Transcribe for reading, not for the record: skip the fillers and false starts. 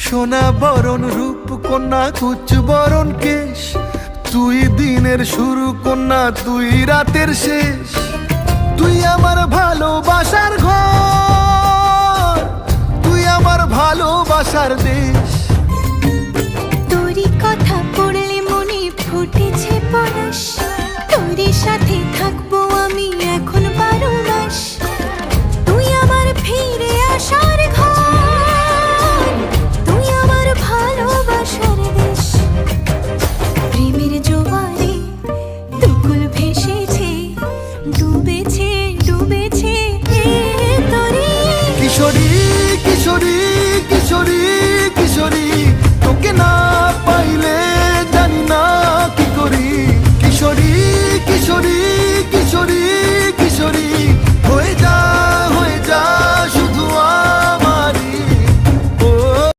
সোনা বরণ রূপ কন্যা কুচ বরণ কেশ, তুই দিনের শুরু কন্যা তুই রাতের শেষ। তুই আমার ভালোবাসার ঘর, তুই আমার ভালোবাসার দেশ। তোরই কথা পড়লে মনে ফুটেছে পরশ, তোরই সাথে থাকবো আমি